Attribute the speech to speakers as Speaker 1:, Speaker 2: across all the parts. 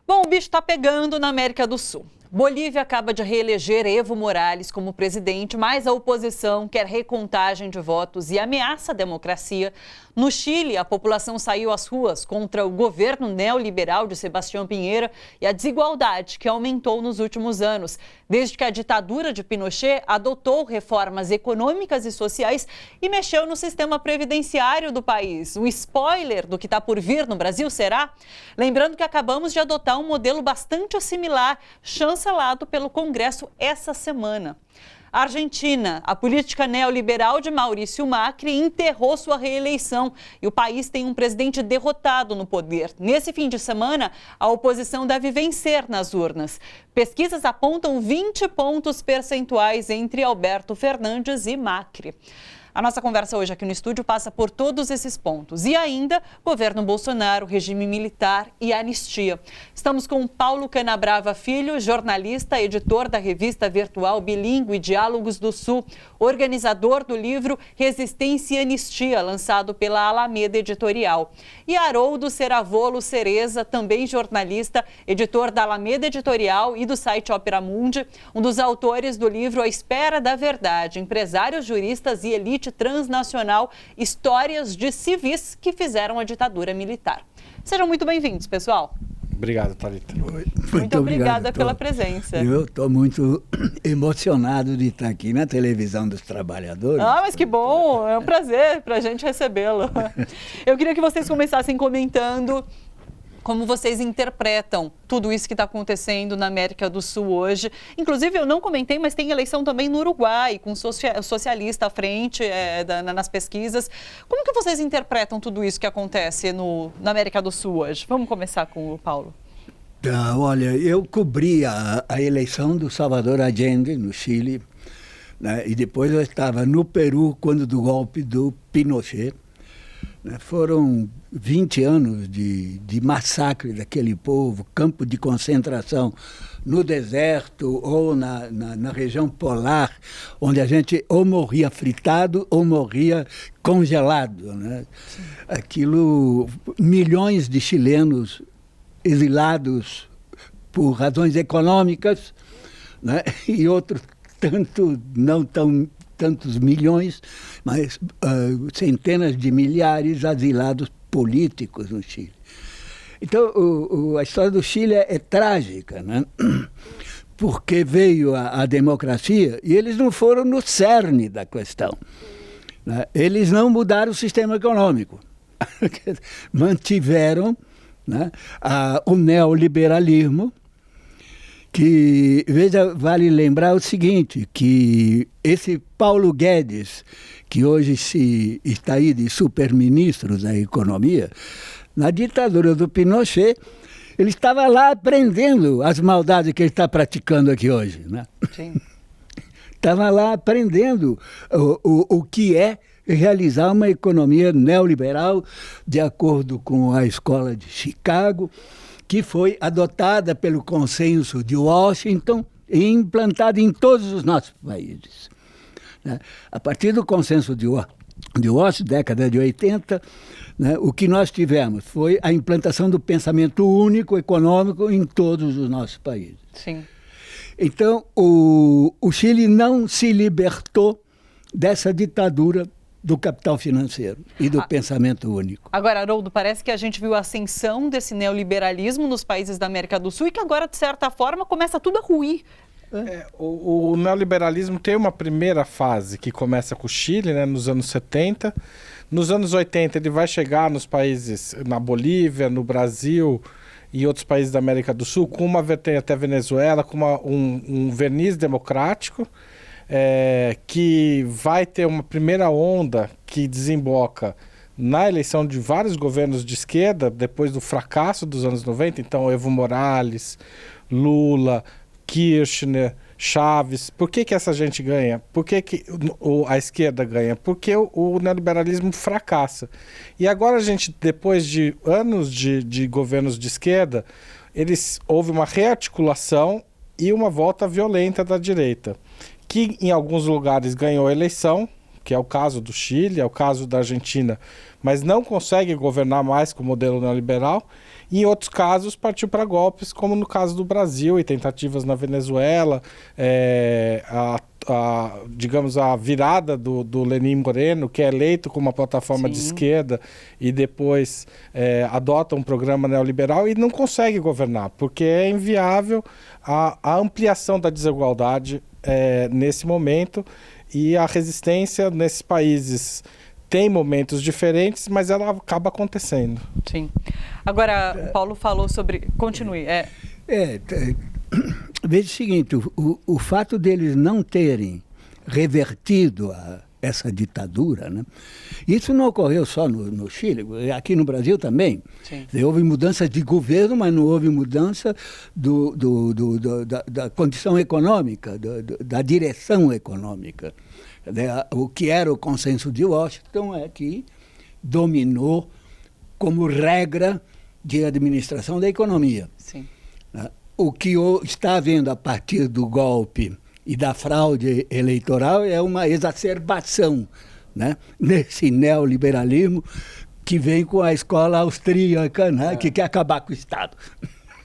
Speaker 1: Bom, o bicho está pegando na América do Sul. Bolívia acaba de reeleger Evo Morales como presidente, mas a oposição quer recontagem de votos e ameaça a democracia. No Chile, a população saiu às ruas contra o governo neoliberal de Sebastião Pinheira e a desigualdade que aumentou nos últimos anos, desde que a ditadura de Pinochet adotou reformas econômicas e sociais e mexeu no sistema previdenciário do país. Um spoiler do que está por vir no Brasil, será? Lembrando que acabamos de adotar um modelo bastante similar, chancelado pelo Congresso essa semana. A Argentina, a política neoliberal de Maurício Macri enterrou sua reeleição e o país tem um presidente derrotado no poder. Nesse fim de semana, a oposição deve vencer nas urnas. Pesquisas apontam 20 pontos percentuais entre Alberto Fernandes e Macri. A nossa conversa hoje aqui no estúdio passa por todos esses pontos. E ainda, governo Bolsonaro, regime militar e anistia. Estamos com Paulo Canabrava Filho, jornalista, editor da revista virtual bilíngue Diálogos do Sul, organizador do livro Resistência e Anistia, lançado pela Alameda Editorial. E Haroldo Ceravolo Cereza, também jornalista, editor da Alameda Editorial e do site Opera Mundi, um dos autores do livro A Espera da Verdade, empresários, juristas e elite transnacional, histórias de civis que fizeram a ditadura militar. Sejam muito bem-vindos, pessoal.
Speaker 2: Obrigado, Thalita.
Speaker 1: Muito obrigada pela presença.
Speaker 3: Eu estou muito emocionado de estar aqui na televisão dos trabalhadores.
Speaker 1: Ah, mas que bom, é um prazer para a gente recebê-lo. Eu queria que vocês começassem comentando como vocês interpretam tudo isso que está acontecendo na América do Sul hoje. Inclusive, eu não comentei, mas tem eleição também no Uruguai, com socialista à frente nas pesquisas. Como que vocês interpretam tudo isso que acontece na América do Sul hoje? Vamos começar com o Paulo.
Speaker 3: Olha, eu cobri a eleição do Salvador Allende, no Chile, né? E depois eu estava no Peru, quando do golpe do Pinochet. Foram 20 anos de massacre daquele povo, campo de concentração no deserto ou na região polar, onde a gente ou morria fritado ou morria congelado, né? Aquilo, milhões de chilenos exilados por razões econômicas, né? E outros tantos milhões, mas centenas de milhares asilados políticos no Chile. Então, a história do Chile é trágica, né? Porque veio a democracia e eles não foram no cerne da questão, né? Eles não mudaram o sistema econômico, mantiveram, né, o neoliberalismo, que, veja, vale lembrar o seguinte, que esse Paulo Guedes, que hoje está aí de superministro da economia, na ditadura do Pinochet, ele estava lá aprendendo as maldades que ele está praticando aqui hoje, né?
Speaker 1: Sim.
Speaker 3: Estava lá aprendendo o que é realizar uma economia neoliberal de acordo com a escola de Chicago, que foi adotada pelo consenso de Washington e implantada em todos os nossos países, né? A partir do consenso de Washington, década de 80, né, o que nós tivemos foi a implantação do pensamento único econômico em todos os nossos países.
Speaker 1: Sim.
Speaker 3: Então, o Chile não se libertou dessa ditadura do capital financeiro e do pensamento único.
Speaker 1: Agora, Haroldo, parece que a gente viu a ascensão desse neoliberalismo nos países da América do Sul e que agora, de certa forma, começa tudo a ruir.
Speaker 2: O neoliberalismo tem uma primeira fase que começa com o Chile, né, nos anos 70. Nos anos 80 ele vai chegar nos países, na Bolívia, no Brasil e outros países da América do Sul, com uma vertente até Venezuela, com um verniz democrático. Que vai ter uma primeira onda que desemboca na eleição de vários governos de esquerda, depois do fracasso dos anos 90, então Evo Morales, Lula, Kirchner, Chaves. Por que essa gente ganha? Por que a esquerda ganha? Porque o neoliberalismo fracassa. E agora a gente, depois de anos de governos de esquerda, houve uma rearticulação e uma volta violenta da direita, que em alguns lugares ganhou a eleição, que é o caso do Chile, é o caso da Argentina, mas não consegue governar mais com o modelo neoliberal, E em outros casos partiu para golpes, como no caso do Brasil e tentativas na Venezuela, digamos, a virada do Lenín Moreno, que é eleito com uma plataforma de esquerda e depois adota um programa neoliberal e não consegue governar, porque é inviável a ampliação da desigualdade nesse momento, e a resistência nesses países tem momentos diferentes, mas ela acaba acontecendo.
Speaker 1: Sim. Agora, o Paulo falou sobre... Continue.
Speaker 3: Veja o seguinte, o fato deles não terem revertido essa ditadura, né? Isso não ocorreu só no Chile, aqui no Brasil também.
Speaker 1: Sim.
Speaker 3: Houve mudança de governo, mas não houve mudança da condição econômica, da direção econômica. O que era o consenso de Washington é que dominou como regra de administração da economia.
Speaker 1: Sim.
Speaker 3: O que está havendo a partir do golpe e da fraude eleitoral é uma exacerbação, né, nesse neoliberalismo que vem com a escola austríaca, né, que quer acabar com o Estado.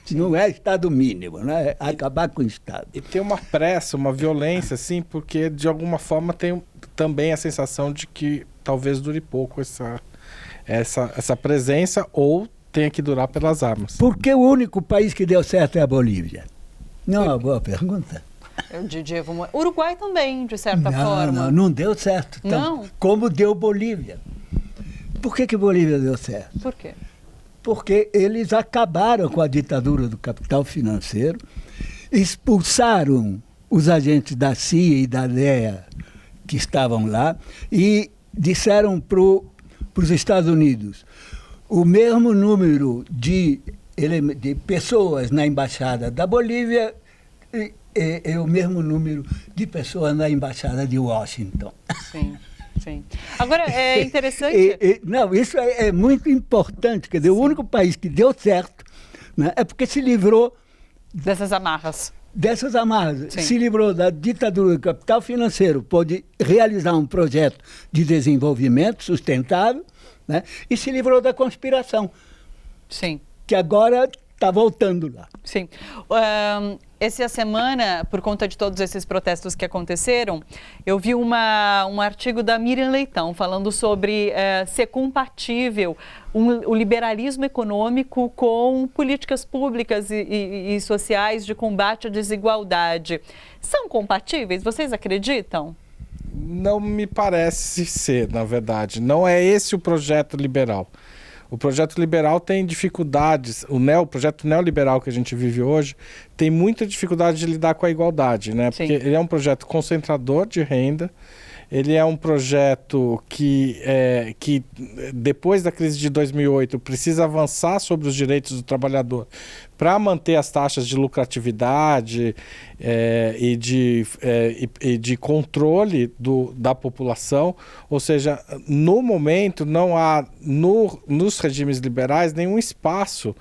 Speaker 3: Não é Estado mínimo, né? É acabar com o Estado.
Speaker 2: E tem uma pressa, uma violência, assim, porque de alguma forma tem também a sensação de que talvez dure pouco essa presença, ou tenha que durar pelas armas.
Speaker 3: Por que o único país que deu certo é a Bolívia? Não é uma boa pergunta.
Speaker 1: Uruguai também, de certa forma.
Speaker 3: Não deu certo.
Speaker 1: Não?
Speaker 3: Como deu Bolívia. Por que Bolívia deu certo?
Speaker 1: Por quê?
Speaker 3: Porque eles acabaram com a ditadura do capital financeiro, expulsaram os agentes da CIA e da DEA que estavam lá e disseram para os Estados Unidos: o mesmo número de pessoas na embaixada da Bolívia é o mesmo número de pessoas na embaixada de Washington.
Speaker 1: Sim. Sim. Agora, é interessante...
Speaker 3: Não, isso é muito importante. Quer dizer, o único país que deu certo, né, é porque se livrou...
Speaker 1: Dessas amarras.
Speaker 3: Sim. Se livrou da ditadura do capital financeiro, pôde realizar um projeto de desenvolvimento sustentável, né, e se livrou da conspiração.
Speaker 1: Sim.
Speaker 3: Que agora está voltando lá.
Speaker 1: Sim. Essa semana, por conta de todos esses protestos que aconteceram, eu vi um artigo da Miriam Leitão falando sobre ser compatível o liberalismo econômico com políticas públicas e sociais de combate à desigualdade. São compatíveis? Vocês acreditam?
Speaker 2: Não me parece ser, na verdade. Não é esse o projeto liberal. O projeto liberal tem dificuldades, o projeto neoliberal que a gente vive hoje tem muita dificuldade de lidar com a igualdade, né?
Speaker 1: Sim.
Speaker 2: Porque ele é um projeto concentrador de renda, ele é um projeto que depois da crise de 2008 precisa avançar sobre os direitos do trabalhador para manter as taxas de lucratividade e de controle da população. Ou seja, no momento não há nos regimes liberais nenhum espaço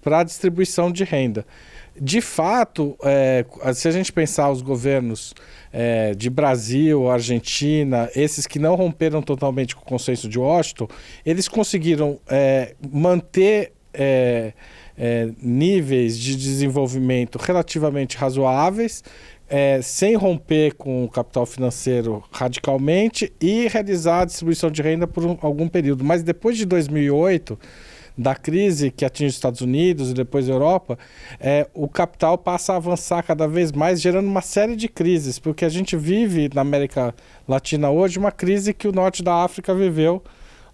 Speaker 2: para a distribuição de renda. De fato, se a gente pensar os governos de Brasil, Argentina, esses que não romperam totalmente com o consenso de Washington, eles conseguiram manter níveis de desenvolvimento relativamente razoáveis, sem romper com o capital financeiro radicalmente e realizar a distribuição de renda por algum período. Mas depois de 2008... da crise que atinge os Estados Unidos e depois a Europa, o capital passa a avançar cada vez mais, gerando uma série de crises, porque a gente vive na América Latina hoje uma crise que o norte da África viveu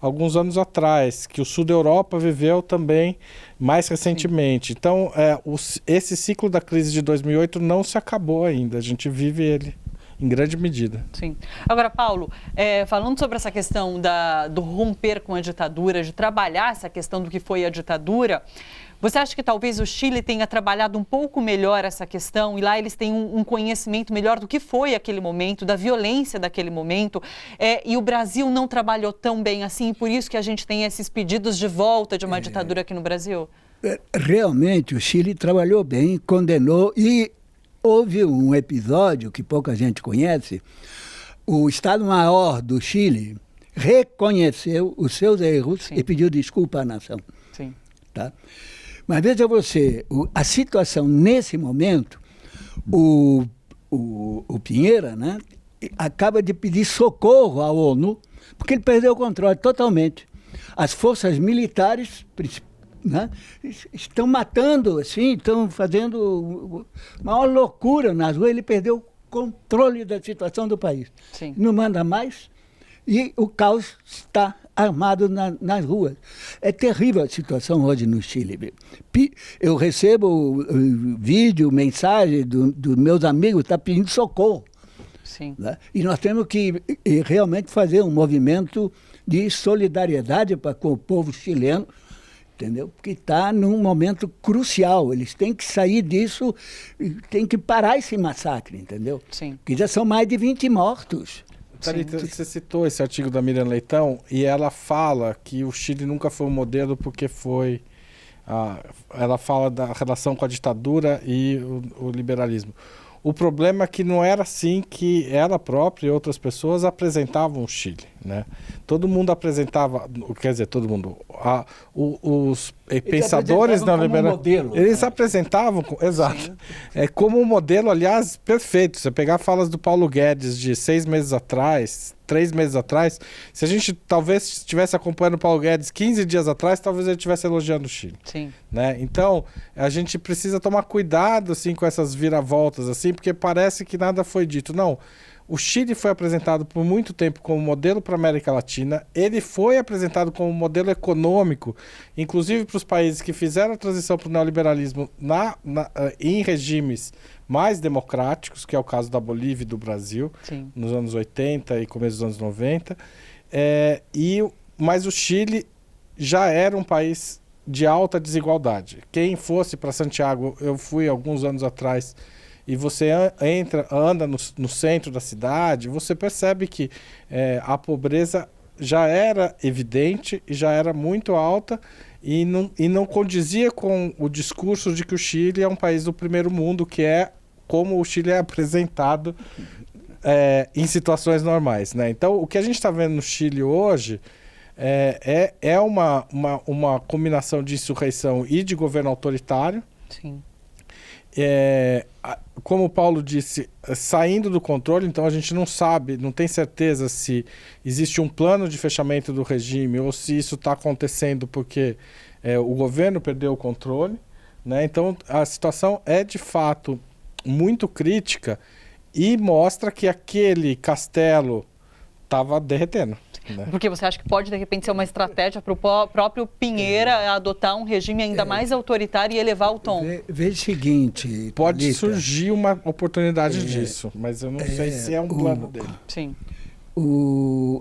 Speaker 2: alguns anos atrás, que o sul da Europa viveu também mais recentemente. Então, esse ciclo da crise de 2008 não se acabou ainda, a gente vive ele em grande medida.
Speaker 1: Sim. Agora, Paulo, falando sobre essa questão do romper com a ditadura, de trabalhar essa questão do que foi a ditadura, você acha que talvez o Chile tenha trabalhado um pouco melhor essa questão e lá eles têm um conhecimento melhor do que foi aquele momento, da violência daquele momento, e o Brasil não trabalhou tão bem assim, e por isso que a gente tem esses pedidos de volta de uma ditadura aqui no Brasil?
Speaker 3: Realmente, o Chile trabalhou bem, condenou e houve um episódio que pouca gente conhece. O Estado-Maior do Chile reconheceu os seus erros. Sim. E pediu desculpa à nação.
Speaker 1: Sim.
Speaker 3: Tá? Mas veja você, a situação nesse momento, o Piñera, né, acaba de pedir socorro à ONU, porque ele perdeu o controle totalmente. As forças militares, né, estão matando, assim, estão fazendo maior loucura nas ruas. Ele perdeu o controle da situação do país.
Speaker 1: Sim.
Speaker 3: Não manda mais e o caos está armado nas ruas. É terrível a situação hoje no Chile. Eu recebo vídeo, mensagem dos meus amigos, está pedindo socorro.
Speaker 1: Sim.
Speaker 3: Né? E nós temos que realmente fazer um movimento de solidariedade com o povo chileno, entendeu? Porque está num momento crucial. Eles têm que sair disso, têm que parar esse massacre, entendeu?
Speaker 1: Sim.
Speaker 3: Porque já são mais de 20 mortos.
Speaker 2: Thalita, você citou esse artigo da Miriam Leitão e ela fala que o Chile nunca foi um modelo porque foi... ela fala da relação com a ditadura e o liberalismo. O problema é que não era assim que ela própria e outras pessoas apresentavam o Chile, né? Todo mundo apresentava, quer dizer, todo mundo, os pensadores neoliberais, eles apresentavam, exato, como um modelo, aliás, perfeito. Você pegar falas do Paulo Guedes de 6 meses atrás, 3 meses atrás, se a gente talvez estivesse acompanhando o Paulo Guedes 15 dias atrás, talvez ele estivesse elogiando o Chile.
Speaker 1: Sim.
Speaker 2: Né? Então, a gente precisa tomar cuidado assim, com essas viravoltas, assim, porque parece que nada foi dito. Não, o Chile foi apresentado por muito tempo como modelo para a América Latina, ele foi apresentado como modelo econômico, inclusive para os países que fizeram a transição para o neoliberalismo em regimes mais democráticos, que é o caso da Bolívia e do Brasil, sim, nos anos 80 e começo dos anos 90. Mas o Chile já era um país de alta desigualdade. Quem fosse para Santiago, eu fui alguns anos atrás, e você anda no centro da cidade, você percebe que a pobreza já era evidente e já era muito alta e não condizia com o discurso de que o Chile é um país do primeiro mundo, que é como o Chile é apresentado em situações normais, né? Então, o que a gente está vendo no Chile hoje é uma combinação de insurreição e de governo autoritário.
Speaker 1: Sim.
Speaker 2: Como o Paulo disse, saindo do controle, então a gente não sabe, não tem certeza se existe um plano de fechamento do regime ou se isso está acontecendo porque o governo perdeu o controle, né? Então a situação é de fato muito crítica e mostra que aquele castelo estava derretendo. Né?
Speaker 1: Porque você acha que pode, de repente, ser uma estratégia para o próprio Piñera adotar um regime ainda mais autoritário e elevar o tom?
Speaker 3: Veja o seguinte...
Speaker 2: Pode
Speaker 3: Thalita,
Speaker 2: surgir uma oportunidade disso, mas eu não sei se é um plano dele.
Speaker 1: Sim.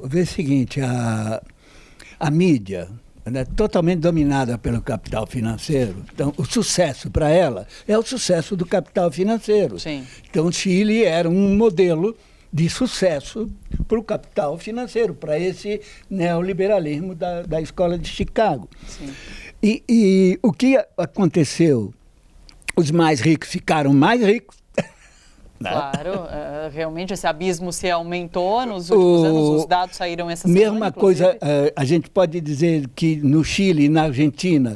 Speaker 3: Veja o seguinte, a mídia é totalmente dominada pelo capital financeiro. Então, o sucesso para ela é o sucesso do capital financeiro.
Speaker 1: Sim.
Speaker 3: Então, o Chile era um modelo de sucesso para o capital financeiro, para esse neoliberalismo da escola de Chicago.
Speaker 1: Sim.
Speaker 3: E o que aconteceu? Os mais ricos ficaram mais ricos.
Speaker 1: Claro, realmente esse abismo se aumentou nos últimos anos, os dados saíram essa semana.
Speaker 3: Mesma coisa, a gente pode dizer que no Chile e na Argentina,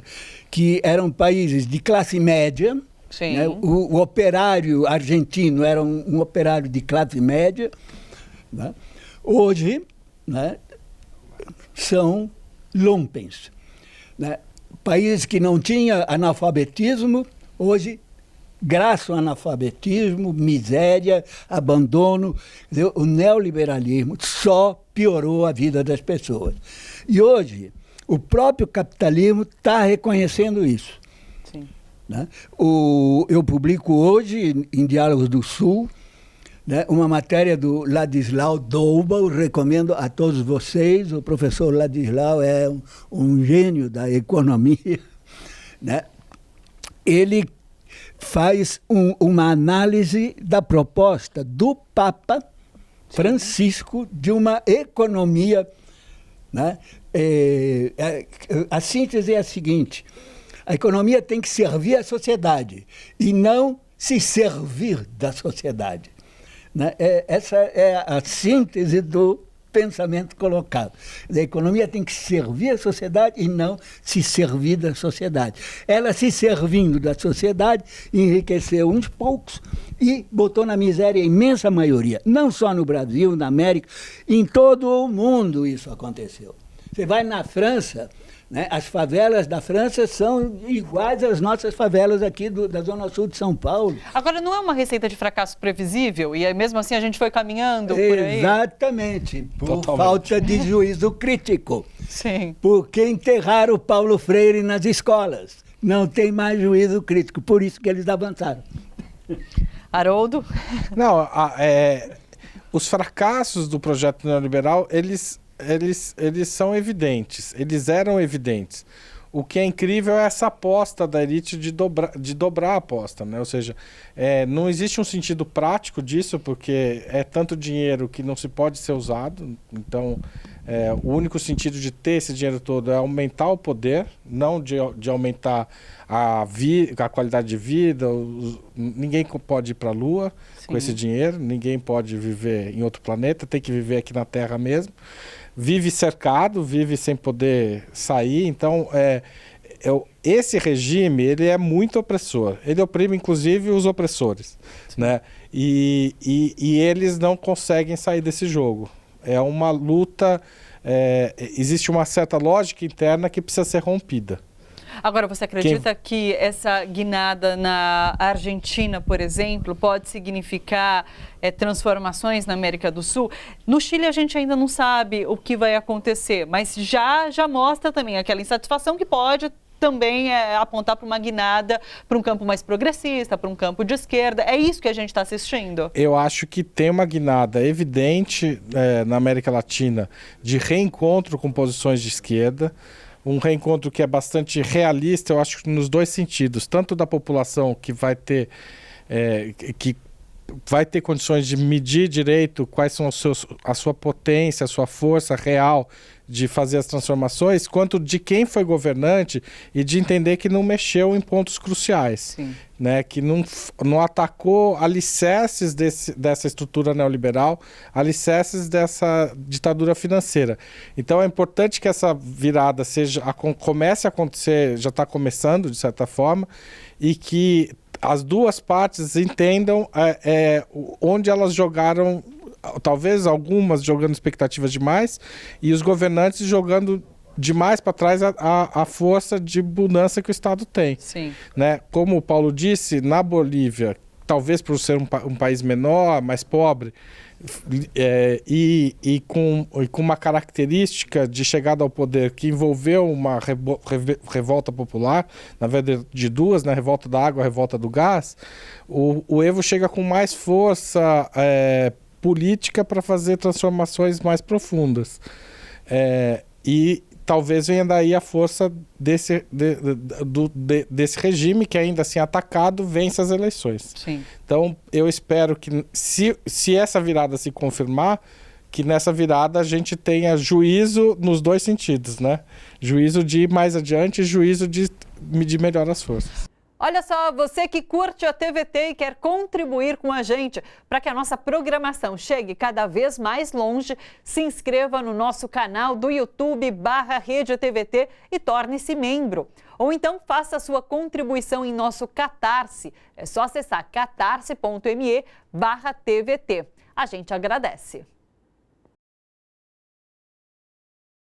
Speaker 3: que eram países de classe média.
Speaker 1: Sim.
Speaker 3: Né? O operário argentino era um operário de classe média. Né? Hoje, né, são lumpens. Né? Países que não tinham analfabetismo, hoje, graças ao analfabetismo, miséria, abandono, o neoliberalismo só piorou a vida das pessoas. E hoje, o próprio capitalismo está reconhecendo isso.
Speaker 1: Sim.
Speaker 3: Né? Eu publico hoje, em Diálogos do Sul, né, uma matéria do Ladislau Doubal, recomendo a todos vocês. O professor Ladislau é um gênio da economia. Né? Ele faz uma análise da proposta do Papa Francisco de uma economia. Né? A síntese é a seguinte: a economia tem que servir à sociedade e não se servir da sociedade. Né? Essa é a síntese do pensamento colocado. A economia tem que servir a sociedade e não se servir da sociedade. Ela se servindo da sociedade, enriqueceu uns poucos e botou na miséria a imensa maioria. Não só no Brasil, na América, em todo o mundo isso aconteceu. Você vai na França, né, as favelas da França são iguais às nossas favelas aqui da Zona Sul de São Paulo.
Speaker 1: Agora, não é uma receita de fracasso previsível? E aí, mesmo assim a gente foi caminhando por aí?
Speaker 3: Exatamente, por
Speaker 2: Totalmente.
Speaker 3: falta de juízo crítico.
Speaker 1: Sim.
Speaker 3: Porque enterraram o Paulo Freire nas escolas. Não tem mais juízo crítico, por isso que eles avançaram.
Speaker 1: Haroldo?
Speaker 2: Não, os fracassos do projeto neoliberal, eles são evidentes, eles eram evidentes. O que é incrível é essa aposta da elite de dobrar a aposta, né? Ou seja, não existe um sentido prático disso, porque é tanto dinheiro que não se pode ser usado. Então, o único sentido de ter esse dinheiro todo é aumentar o poder, não de aumentar a qualidade de vida. Ninguém pode ir para a Lua com esse dinheiro, ninguém pode viver em outro planeta, tem que viver aqui na Terra mesmo. Vive cercado, vive sem poder sair. Então, esse regime ele é muito opressor. Ele oprime, inclusive, os opressores, né? E eles não conseguem sair desse jogo. É uma luta, existe uma certa lógica interna que precisa ser rompida.
Speaker 1: Agora, você acredita que essa guinada na Argentina, por exemplo, pode significar transformações na América do Sul? No Chile a gente ainda não sabe o que vai acontecer, mas já mostra também aquela insatisfação que pode também apontar para uma guinada, para um campo mais progressista, para um campo de esquerda. É isso que a gente está assistindo? Eu
Speaker 2: acho que tem uma guinada evidente na América Latina de reencontro com posições de esquerda. Um reencontro que é bastante realista, eu acho que nos dois sentidos, tanto da população que vai ter condições de medir direito quais são a sua potência, a sua força real de fazer as transformações, quanto de quem foi governante e de entender que não mexeu em pontos cruciais, né? Que não atacou alicerces dessa estrutura neoliberal, alicerces dessa ditadura financeira. Então é importante que essa virada comece a acontecer, já está começando de certa forma, e que as duas partes entendam onde elas jogaram, talvez algumas jogando expectativas demais e os governantes jogando demais para trás a força de mudança que o Estado tem.
Speaker 1: Sim.
Speaker 2: Né? Como o Paulo disse, na Bolívia, talvez por ser um país menor, mais pobre, e com uma característica de chegada ao poder que envolveu uma revolta popular, na verdade de duas, né? A revolta da água, a revolta do gás, o Evo chega com mais força política para fazer transformações mais profundas. E talvez venha daí a força desse regime que ainda assim atacado vence as eleições.
Speaker 1: Sim.
Speaker 2: Então eu espero que se essa virada se confirmar, que nessa virada a gente tenha juízo nos dois sentidos, né? Juízo de ir mais adiante e juízo de medir melhor as forças.
Speaker 1: Olha só, você que curte a TVT e quer contribuir com a gente para que a nossa programação chegue cada vez mais longe, se inscreva no nosso canal do YouTube/Rede TVT e torne-se membro. Ou então faça a sua contribuição em nosso Catarse. É só acessar catarse.me/TVT. A gente agradece.